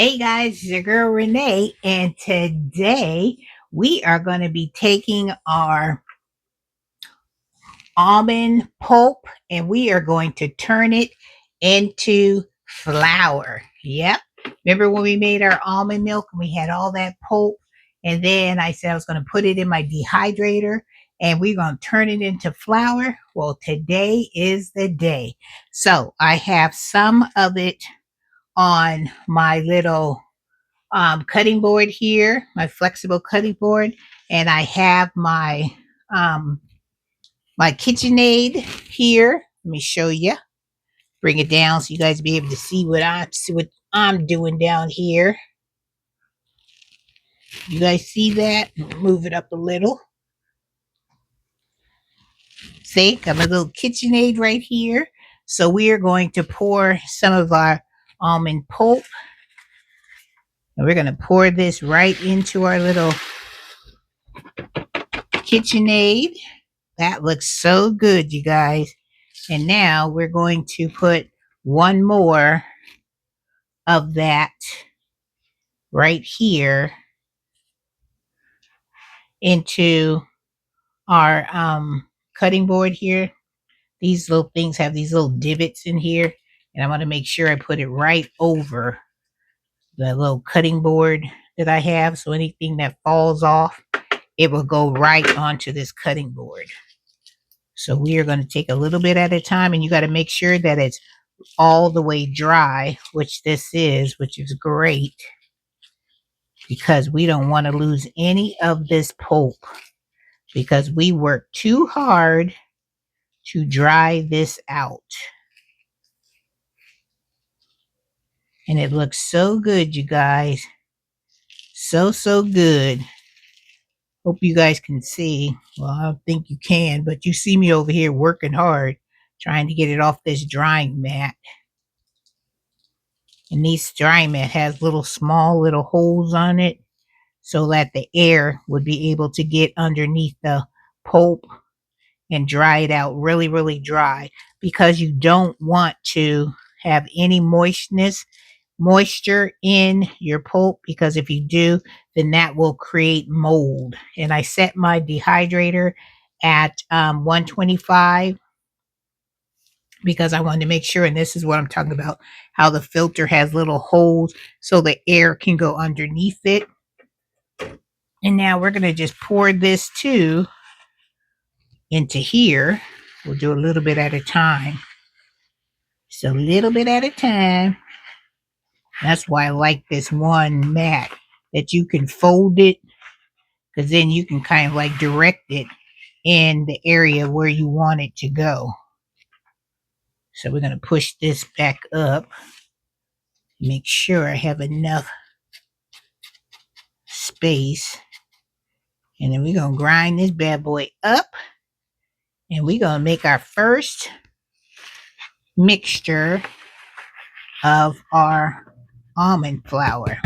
Hey guys, it's your girl Renee, and today we are going to be taking our almond pulp and we are going to turn it into flour. Yep. Remember when we made our almond milk and we had all that pulp? And then I said I was going to put it in my dehydrator and we're going to turn it into flour. Well, today is the day. So I have some of it on my little cutting board here, my flexible cutting board, and I have um, my KitchenAid here. Let me show you. Bring it down so you guys be able to see what I'm doing down here. You guys see that? Move it up a little. See, got my little KitchenAid right here. So we are going to pour some of our almond pulp, and we're going to pour this right into our little KitchenAid. That looks so good, you guys. And now we're going to put one more of that right here into our cutting board here. These little things have these little divots in here, and I want to make sure I put it right over the little cutting board that I have, so anything that falls off, it will go right onto this cutting board. So we are going to take a little bit at a time, and you got to make sure that it's all the way dry, which this is, which is great because we don't want to lose any of this pulp because we worked too hard to dry this out. And it looks so good, you guys. So good. Hope you guys can see. Well, I don't think you can, but you see me over here working hard trying to get it off this drying mat. And this drying mat has small little holes on it so that the air would be able to get underneath the pulp and dry it out really dry, because you don't want to have any moisture in your pulp, because if you do, then that will create mold. And I set my dehydrator at 125 because I wanted to make sure, and this is what I'm talking about, how the filter has little holes so the air can go underneath it. And now we're going to just pour this too into here. We'll do a little bit at a time. Just a little bit at a time. That's why I like this one mat, that you can fold it, because then you can kind of like direct it in the area where you want it to go. So we're going to push this back up. Make sure I have enough space. And then we're going to grind this bad boy up. And we're going to make our first mixture of our almond flour.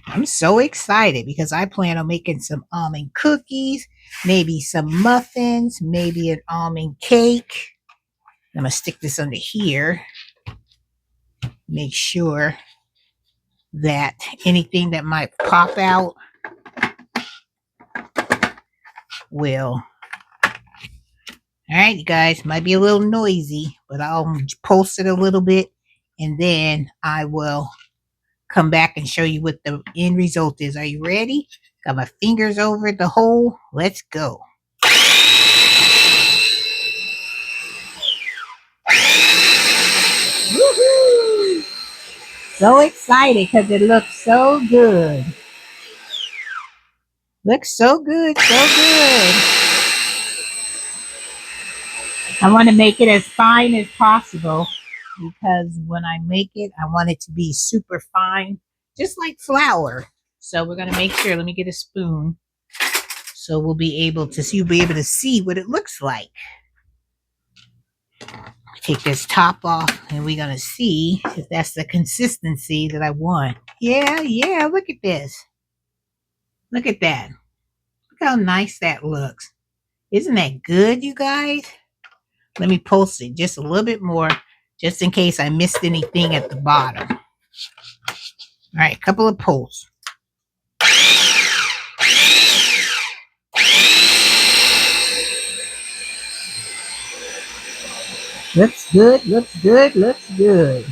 I'm so excited because I plan on making some almond cookies, maybe some muffins, maybe an almond cake. I'm going to stick this under here. Make sure that anything that might pop out will. All right, you guys, might be a little noisy, but I'll pulse it a little bit and then I will come back and show you what the end result is. Are you ready? Got my fingers over the hole. Let's go. Woohoo! So excited because it looks so good. Looks so good, so good. I want to make it as fine as possible because when I make it, I want it to be super fine, just like flour. So we're going to make sure, let me get a spoon so we'll be able to see, you'll be able to see what it looks like. Take this top off and we're going to see if that's the consistency that I want. Yeah, look at this. Look at that. Look how nice that looks. Isn't that good, you guys? Let me pulse it just a little bit more, just in case I missed anything at the bottom. All right, couple of pulls. Looks good, looks good, looks good.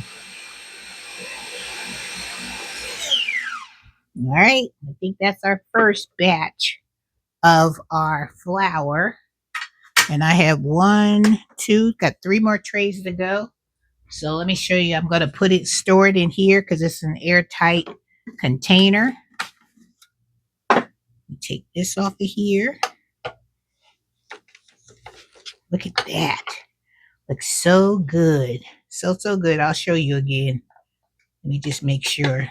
All right, I think that's our first batch of our flour. And I have 1, 2, got 3 more trays to go. So let me show you. I'm going to store it in here because it's an airtight container. Take this off of here. Look at that. Looks so good. So good. I'll show you again. Let me just make sure.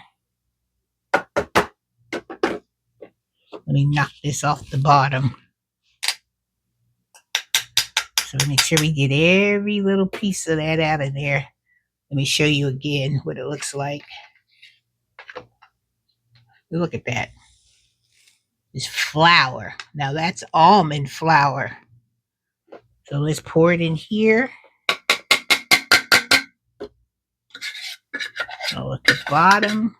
Let me knock this off the bottom. So make sure we get every little piece of that out of there. Let me show you again what it looks like. Look at that. It's flour. Now that's almond flour. So let's pour it in here. So at the bottom.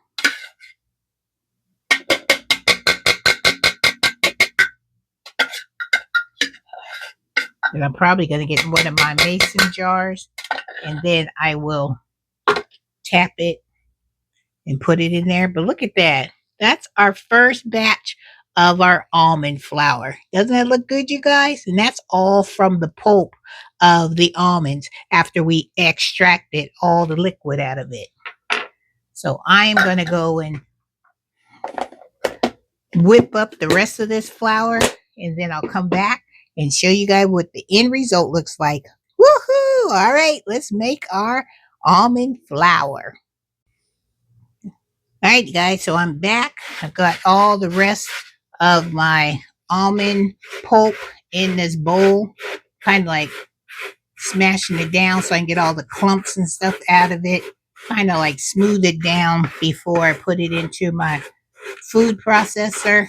And I'm probably going to get one of my mason jars. And then I will tap it and put it in there. But look at that. That's our first batch of our almond flour. Doesn't that look good, you guys? And that's all from the pulp of the almonds after we extracted all the liquid out of it. So I am going to go and whip up the rest of this flour, and then I'll come back and show you guys what the end result looks like. Woohoo! All right, let's make our almond flour. All right, guys, so I'm back. I've got all the rest of my almond pulp in this bowl, kind of like smashing it down so I can get all the clumps and stuff out of it, kind of like smooth it down before I put it into my food processor.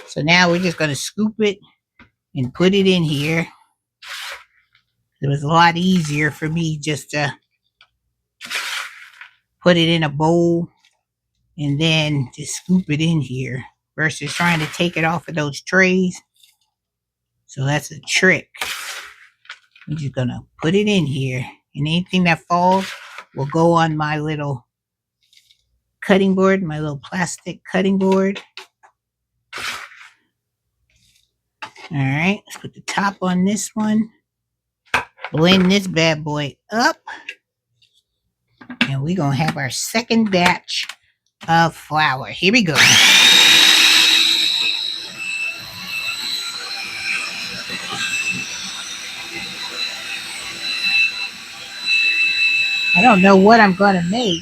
So now we're just going to scoop it and put it in here. It was a lot easier for me just to put it in a bowl and then just scoop it in here versus trying to take it off of those trays. So that's a trick. I'm just going to put it in here, and anything that falls will go on my little cutting board, my little plastic cutting board. All right, let's put the top on this one. Blend this bad boy up. And we're going to have our second batch of flour. Here we go. I don't know what I'm going to make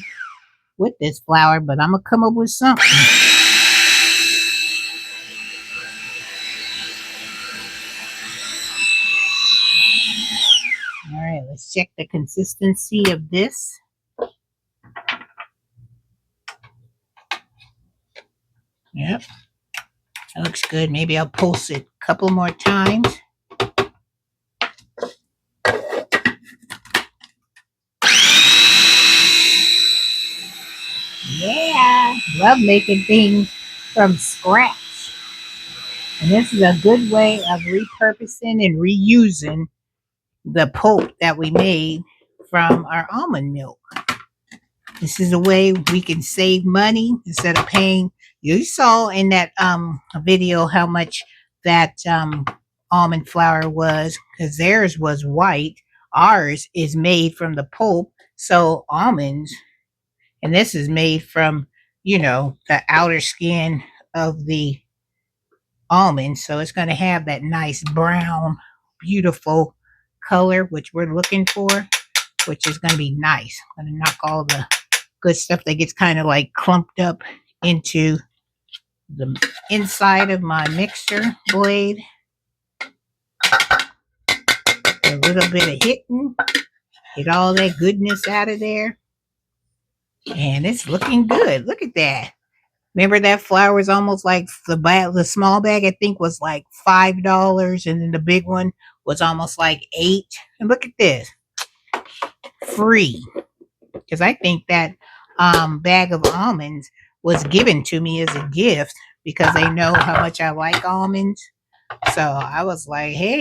with this flour, but I'm going to come up with something. All right, let's check the consistency of this. Yep, that looks good. Maybe I'll pulse it a couple more times. Yeah, love making things from scratch. And this is a good way of repurposing and reusing the pulp that we made from our almond milk. This is a way we can save money instead of paying. You saw in that video how much that almond flour was, because theirs was white. Ours is made from the pulp, so almonds, and this is made from, the outer skin of the almond. So it's going to have that nice brown, beautiful color, which we're looking for, which is going to be nice. I'm going to knock all the good stuff that gets kind of like clumped up into the inside of my mixer blade. A little bit of hitting, get all that goodness out of there. And it's looking good. Look at that. Remember that flour was almost like the small bag, I think, was like $5, and then the big one was almost like $8. And look at this, free. Because I think that bag of almonds was given to me as a gift because they know how much I like almonds. So I was like, hey,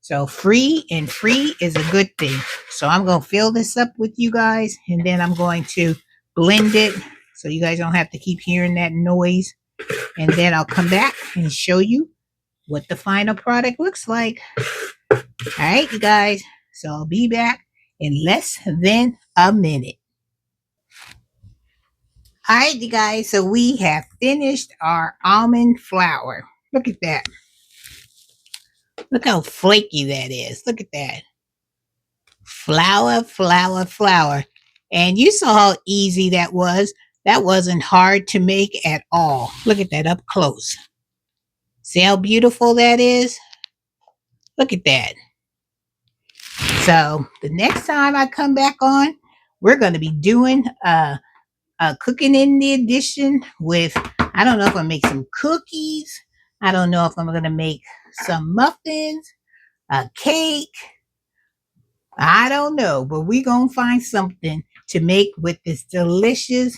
so free and free is a good thing. So I'm going to fill this up with you guys and then I'm going to blend it so you guys don't have to keep hearing that noise. And then I'll come back and show you what the final product looks like. All right, you guys. So I'll be back in less than a minute. All right, you guys. So we have finished our almond flour. Look at that. Look how flaky that is. Look at that. Flour, flour, flour. And you saw how easy that was. That wasn't hard to make at all. Look at that up close. See how beautiful that is? Look at that. So the next time I come back on, we're going to be doing a cooking in the edition with, I don't know if I'm make some cookies. I don't know if I'm going to make some muffins, a cake. I don't know, but we're going to find something to make with this delicious,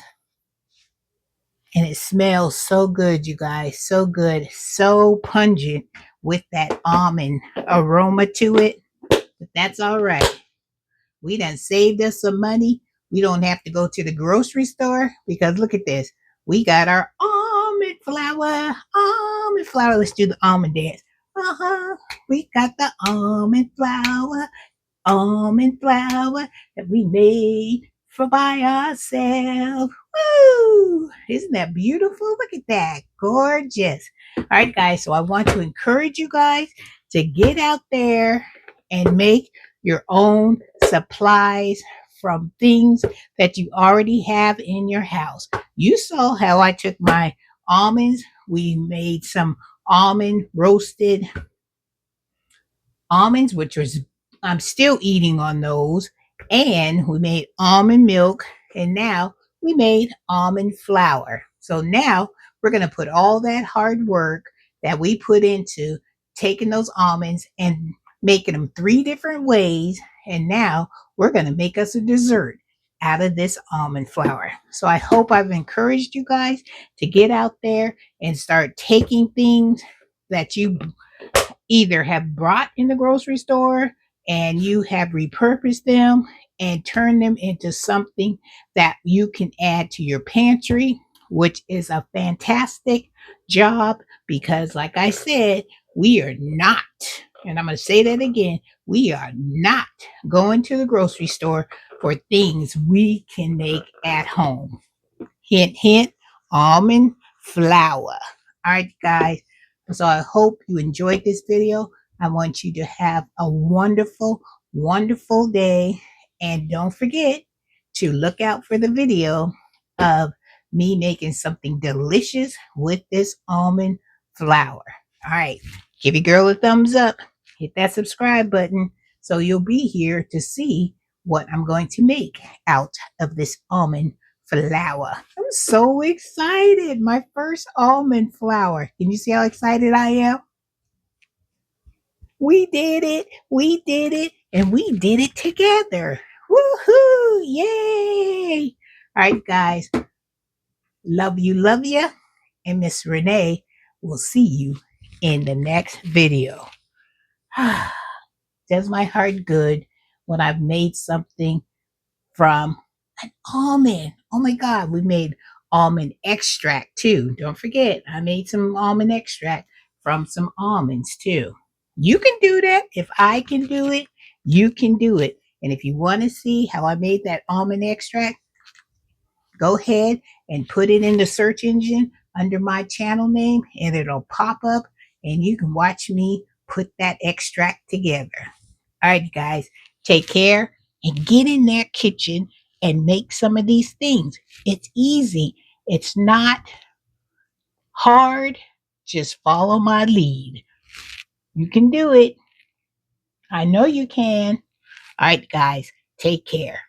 and it smells so good, you guys. So good, so pungent with that almond aroma to it. But that's all right. We done saved us some money. We don't have to go to the grocery store because look at this. We got our almond flour. Almond flour. Let's do the almond dance. We got the almond flour. Almond flour that we made for by ourselves. Woo! Isn't that beautiful? Look at that. Gorgeous. All right, guys. So I want to encourage you guys to get out there and make your own supplies from things that you already have in your house. You saw how I took my almonds. We made some almond roasted almonds, which was, I'm still eating on those. And we made almond milk. And now we made almond flour. So now we're going to put all that hard work that we put into taking those almonds and making them 3 different ways. And now we're going to make us a dessert out of this almond flour. So I hope I've encouraged you guys to get out there and start taking things that you either have brought in the grocery store and you have repurposed them and turned them into something that you can add to your pantry, which is a fantastic job because, like I said, we are not, and I'm going to say that again, we are not going to the grocery store for things we can make at home. Hint, hint, almond flour. All right, guys. So I hope you enjoyed this video. I want you to have a wonderful, wonderful day. And don't forget to look out for the video of me making something delicious with this almond flour. All right. Give your girl a thumbs up. Hit that subscribe button so you'll be here to see what I'm going to make out of this almond flour. I'm so excited. My first almond flour. Can you see how excited I am? We did it. We did it. And we did it together. Woohoo! Yay! All right, guys. Love you, love you. And Miss Renee will see you in the next video. Does my heart good when I've made something from an almond. Oh my God, we made almond extract too. Don't forget, I made some almond extract from some almonds too. You can do that. If I can do it, you can do it. And if you want to see how I made that almond extract, go ahead and put it in the search engine under my channel name and it'll pop up and you can watch me put that extract together. All right, guys, take care and get in their kitchen and make some of these things. It's easy. It's not hard. Just follow my lead. You can do it. I know you can. All right, guys, take care.